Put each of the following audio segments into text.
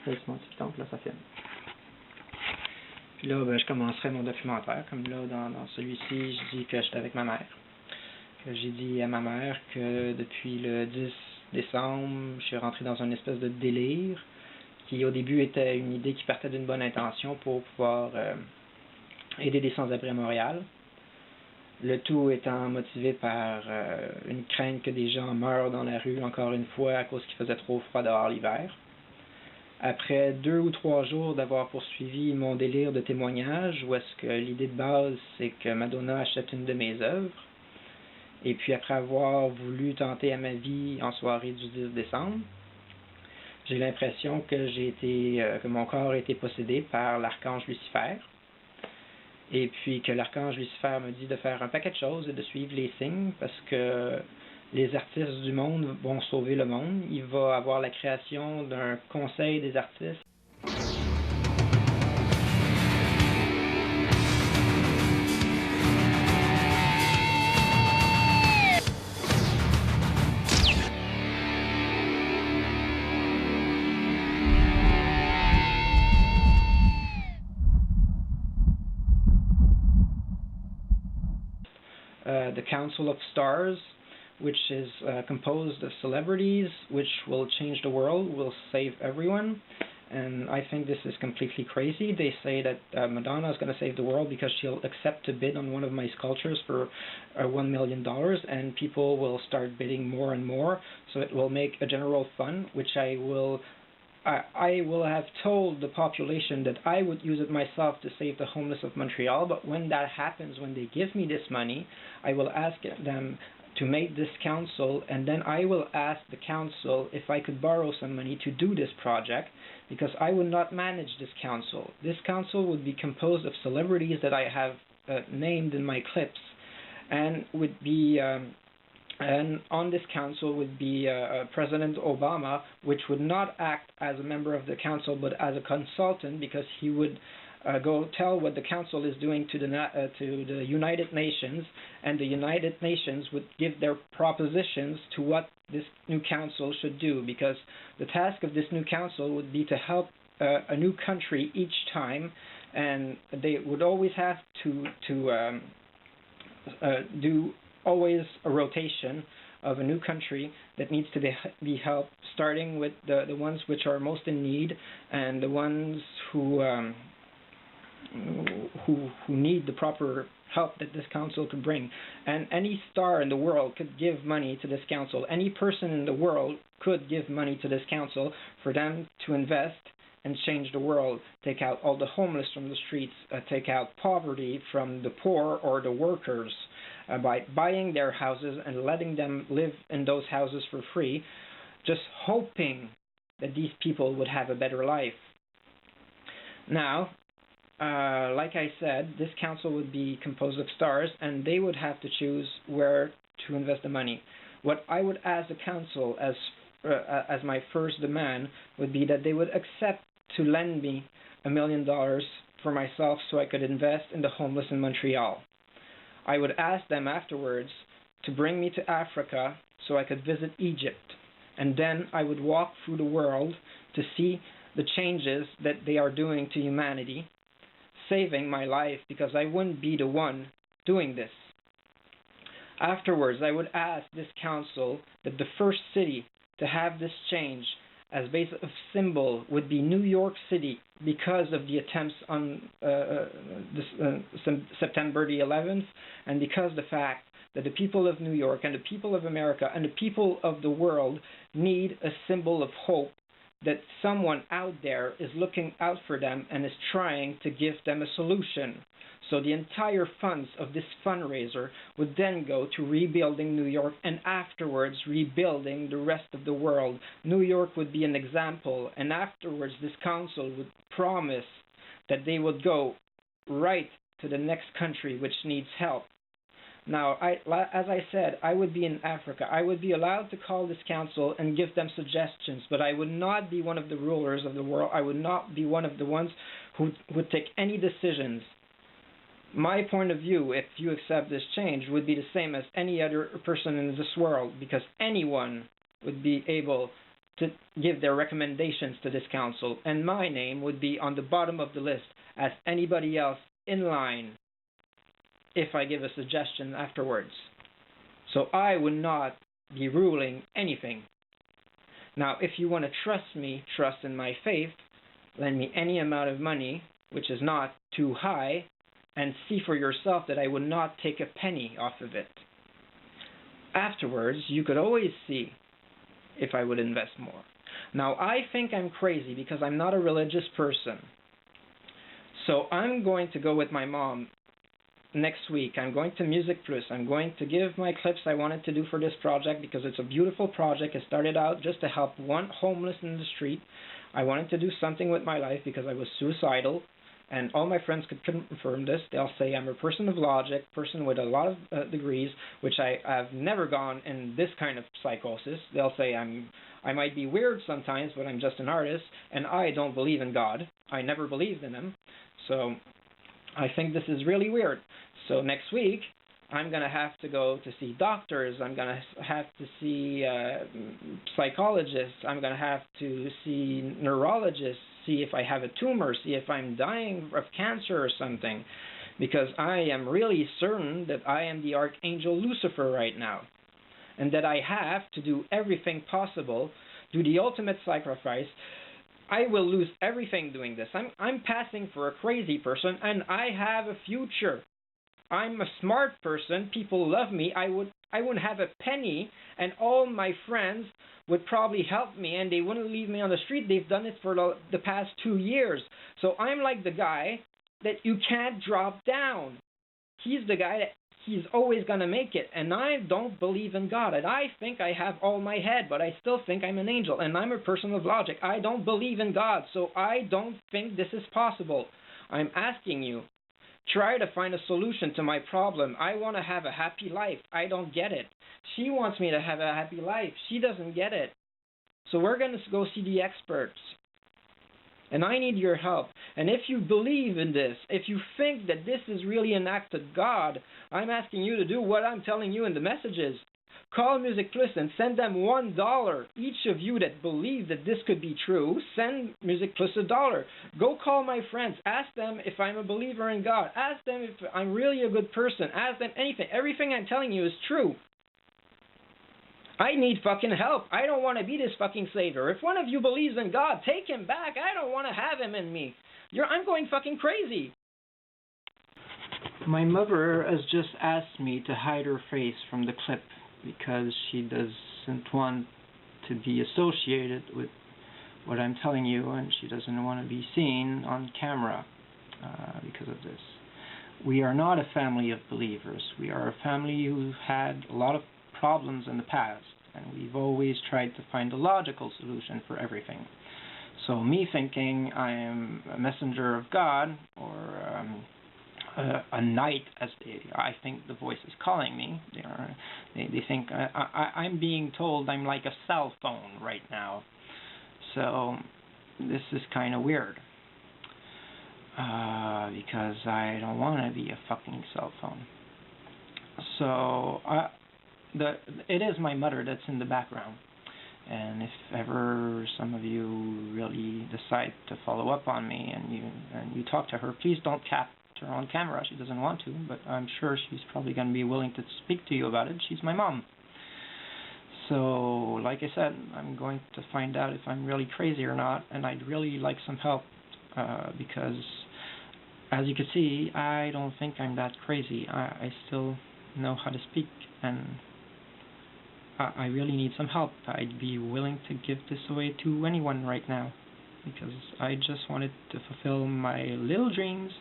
Là, c'est mon TikTok, là, ça filme. Puis là, ben, je commencerai mon documentaire. Comme là, dans celui-ci, je dis que j'étais avec ma mère. J'ai dit à ma mère que depuis le 10 décembre, je suis rentré dans une espèce de délire qui, au début, était une idée qui partait d'une bonne intention pour pouvoir aider des sans-abri à Montréal. Le tout étant motivé par une crainte que des gens meurent dans la rue, encore une fois, à cause qu'il faisait trop froid dehors l'hiver. Après 2 ou 3 jours d'avoir poursuivi mon délire de témoignage, où est-ce que l'idée de base, c'est que Madonna achète une de mes œuvres, et puis après avoir voulu tenter à ma vie en soirée du 10 décembre, j'ai l'impression que mon corps a été possédé par l'archange Lucifer, et puis que l'archange Lucifer me dit de faire un paquet de choses et de suivre les signes, parce que les artistes du monde vont sauver le monde. Il va avoir la création d'un conseil des artistes. The Council of Stars, which is composed of celebrities, which will change the world, will save everyone. And I think this is completely crazy. They say that Madonna is going to save the world because she'll accept to bid on one of my sculptures for $1 million, and people will start bidding more and more. So it will make a general fund, which I will have told the population that I would use it myself to save the homeless of Montreal, but when that happens, when they give me this money, I will ask them to make this council, and then I will ask the council if I could borrow some money to do this project, because I would not manage this council. This council would be composed of celebrities that I have named in my clips, and would be and on this council would be President Obama, which would not act as a member of the council but as a consultant, because he would go tell what the council is doing to the United Nations, and the United Nations would give their propositions to what this new council should do, because the task of this new council would be to help a new country each time, and they would always have to do always a rotation of a new country that needs to be helped, starting with the ones which are most in need, and the ones who need the proper help that this council could bring. And any star in the world could give money to this council. Any person in the world could give money to this council for them to invest and change the world, take out all the homeless from the streets, take out poverty from the poor or the workers, by buying their houses and letting them live in those houses for free, just hoping that these people would have a better life. Now, like I said, this council would be composed of stars, and they would have to choose where to invest the money. What I would ask the council as my first demand would be that they would accept to lend me $1 million for myself so I could invest in the homeless in Montreal. I would ask them afterwards to bring me to Africa so I could visit Egypt, and then I would walk through the world to see the changes that they are doing to humanity, saving my life, because I wouldn't be the one doing this. Afterwards, I would ask this council that the first city to have this change as base of symbol would be New York City, because of the attempts on September the 11th, and because the fact that the people of New York and the people of America and the people of the world need a symbol of hope, that someone out there is looking out for them and is trying to give them a solution. So the entire funds of this fundraiser would then go to rebuilding New York, and afterwards rebuilding the rest of the world. New York would be an example, and afterwards this council would promise that they would go right to the next country which needs help. Now, as I said, I would be in Africa. I would be allowed to call this council and give them suggestions, but I would not be one of the rulers of the world. I would not be one of the ones who would take any decisions. My point of view, if you accept this change, would be the same as any other person in this world, because anyone would be able to give their recommendations to this council, and my name would be on the bottom of the list as anybody else in line if I give a suggestion afterwards. So I would not be ruling anything. Now, if you want to trust me, trust in my faith, lend me any amount of money, which is not too high, and see for yourself that I would not take a penny off of it. Afterwards, you could always see if I would invest more. Now, I think I'm crazy because I'm not a religious person. So I'm going to go with my mom next week. I'm going to Music Plus. I'm going to give my clips I wanted to do for this project because it's a beautiful project. It started out just to help one homeless in the street. I wanted to do something with my life because I was suicidal. And all my friends could confirm this. They'll say I'm a person of logic, person with a lot of degrees, which I've never gone in this kind of psychosis. They'll say I might be weird sometimes, but I'm just an artist, and I don't believe in God. I never believed in him. So I think this is really weird. So next week, I'm going to have to go to see doctors. I'm going to have to see psychologists. I'm going to have to see neurologists, see if I have a tumor, see if I'm dying of cancer or something. Because I am really certain that I am the archangel Lucifer right now. And that I have to do everything possible, do the ultimate sacrifice. I will lose everything doing this. I'm passing for a crazy person, and I have a future. I'm a smart person. People love me. I wouldn't have a penny, and all my friends would probably help me, and they wouldn't leave me on the street. They've done it for the past 2 years. So I'm like the guy that you can't drop down. He's the guy that he's always going to make it. And I don't believe in God. And I think I have all my head, but I still think I'm an angel. And I'm a person of logic. I don't believe in God, so I don't think this is possible. I'm asking you, try to find a solution to my problem. I want to have a happy life. I don't get it. She wants me to have a happy life. She doesn't get it. So we're going to go see the experts. And I need your help. And if you believe in this, if you think that this is really an act of God, I'm asking you to do what I'm telling you in the messages. Call Music Plus and send them $1. Each of you that believe that this could be true, send Music Plus $1. Go call my friends. Ask them if I'm a believer in God. Ask them if I'm really a good person. Ask them anything. Everything I'm telling you is true. I need fucking help. I don't want to be this fucking savior. If one of you believes in God, take him back. I don't want to have him in me. I'm going fucking crazy. My mother has just asked me to hide her face from the clip because she doesn't want to be associated with what I'm telling you, and she doesn't want to be seen on camera because of this. We are not a family of believers. We are a family who had a lot of problems in the past, and we've always tried to find a logical solution for everything. So me thinking I am a messenger of God, or a knight, as I think the voice is calling me. They think I'm being told I'm like a cell phone right now. So this is kind of weird, because I don't want to be a fucking cell phone. So it is my mother that's in the background. And if ever some of you really decide to follow up on me and you talk to her, please don't capture her on camera. She doesn't want to, but I'm sure she's probably going to be willing to speak to you about it. She's my mom. So, like I said, I'm going to find out if I'm really crazy or not, and I'd really like some help because, as you can see, I don't think I'm that crazy. I still know how to speak, and I really need some help. I'd be willing to give this away to anyone right now because I just wanted to fulfill my little dreams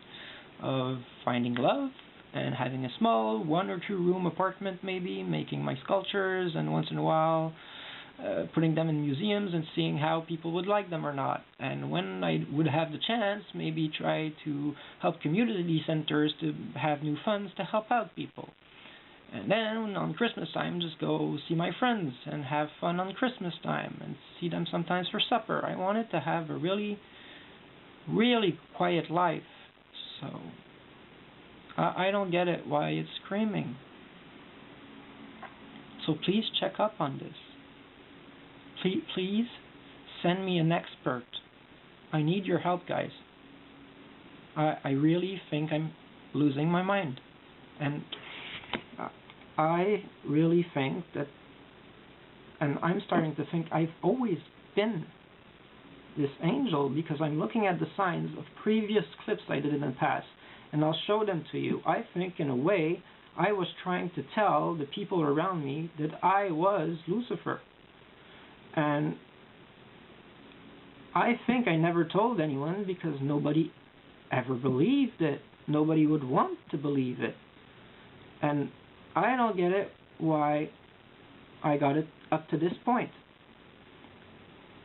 of finding love and having a small 1 or 2 room apartment, maybe making my sculptures, and once in a while putting them in museums and seeing how people would like them or not. And when I would have the chance, maybe try to help community centers to have new funds to help out people. And then on Christmas time, just go see my friends and have fun on Christmas time and see them sometimes for supper. I wanted to have a really, really quiet life. So I don't get it why it's screaming. So please check up on this. Please. Send me an expert. I need your help, guys. I really think I'm losing my mind. And I really think that, and I'm starting to think I've always been this angel, because I'm looking at the signs of previous clips I did in the past, and I'll show them to you. I think in a way I was trying to tell the people around me that I was Lucifer. And I think I never told anyone because nobody ever believed it. Nobody would want to believe it. And I don't get it why I got it up to this point.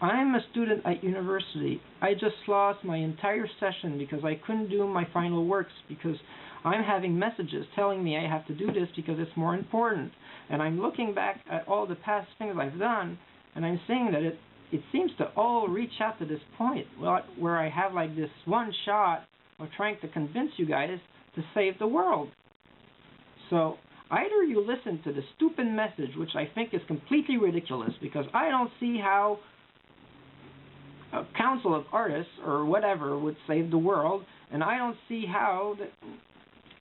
I'm a student at university. I just lost my entire session because I couldn't do my final works because I'm having messages telling me I have to do this because it's more important. And I'm looking back at all the past things I've done, and I'm saying that it seems to all reach out to this point where I have like this one shot of trying to convince you guys to save the world. So either you listen to the stupid message, which I think is completely ridiculous, because I don't see how a council of artists or whatever would save the world, and I don't see how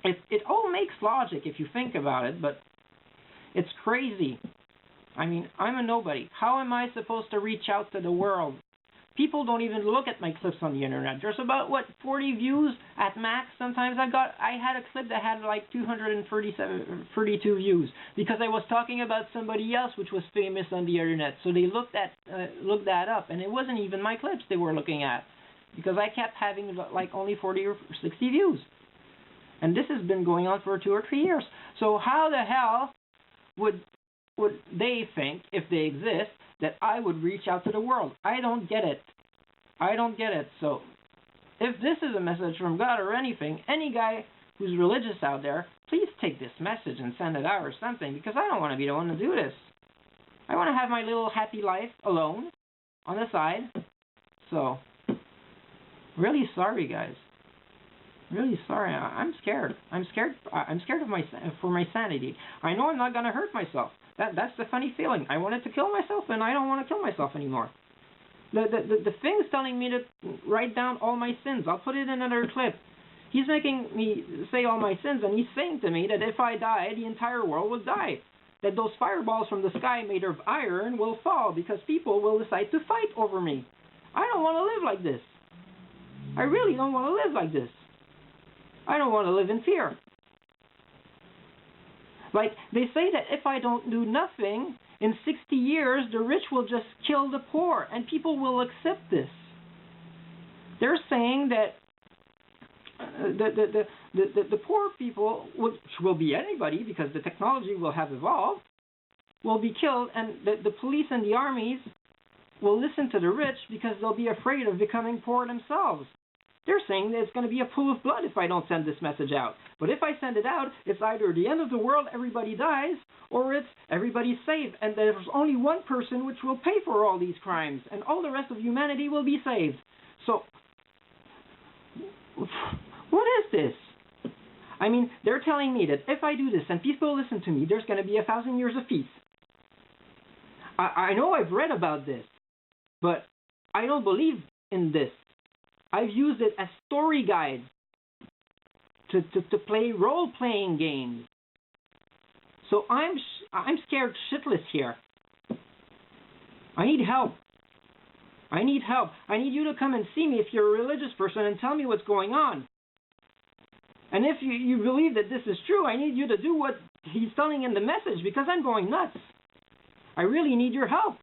it all makes logic if you think about it, but it's crazy. I mean, I'm a nobody. How am I supposed to reach out to the world? People don't even look at my clips on the internet. There's about, 40 views at max. Sometimes I had a clip that had like 232 views because I was talking about somebody else which was famous on the internet. So they looked that up, and it wasn't even my clips they were looking at because I kept having like only 40 or 60 views. And this has been going on for 2 or 3 years. So how the hell would they think, if they exist, that I would reach out to the world? I don't get it. I don't get it. So if this is a message from God or anything, any guy who's religious out there, please take this message and send it out or something, because I don't want to be the one to do this. I want to have my little happy life alone on the side. So really sorry, guys. Really sorry. I'm scared. I'm scared for my sanity. I know I'm not going to hurt myself. That's the funny feeling. I wanted to kill myself, and I don't want to kill myself anymore. The thing's telling me to write down all my sins. I'll put it in another clip. He's making me say all my sins, and he's saying to me that if I die, the entire world will die. That those fireballs from the sky made of iron will fall because people will decide to fight over me. I don't want to live like this. I really don't want to live like this. I don't want to live in fear. Like, they say that if I don't do nothing, in 60 years, the rich will just kill the poor, and people will accept this. They're saying that the poor people, which will be anybody because the technology will have evolved, will be killed, and the police and the armies will listen to the rich because they'll be afraid of becoming poor themselves. They're saying that it's going to be a pool of blood if I don't send this message out. But if I send it out, it's either the end of the world, everybody dies, or it's everybody's saved, and there's only one person which will pay for all these crimes, and all the rest of humanity will be saved. So, what is this? I mean, they're telling me that if I do this and people listen to me, there's going to be 1,000 years of peace. I know I've read about this, but I don't believe in this. I've used it as story guides to play role-playing games. So I'm scared shitless here. I need help. I need help. I need you to come and see me if you're a religious person and tell me what's going on. And if you believe that this is true, I need you to do what he's telling in the message because I'm going nuts. I really need your help.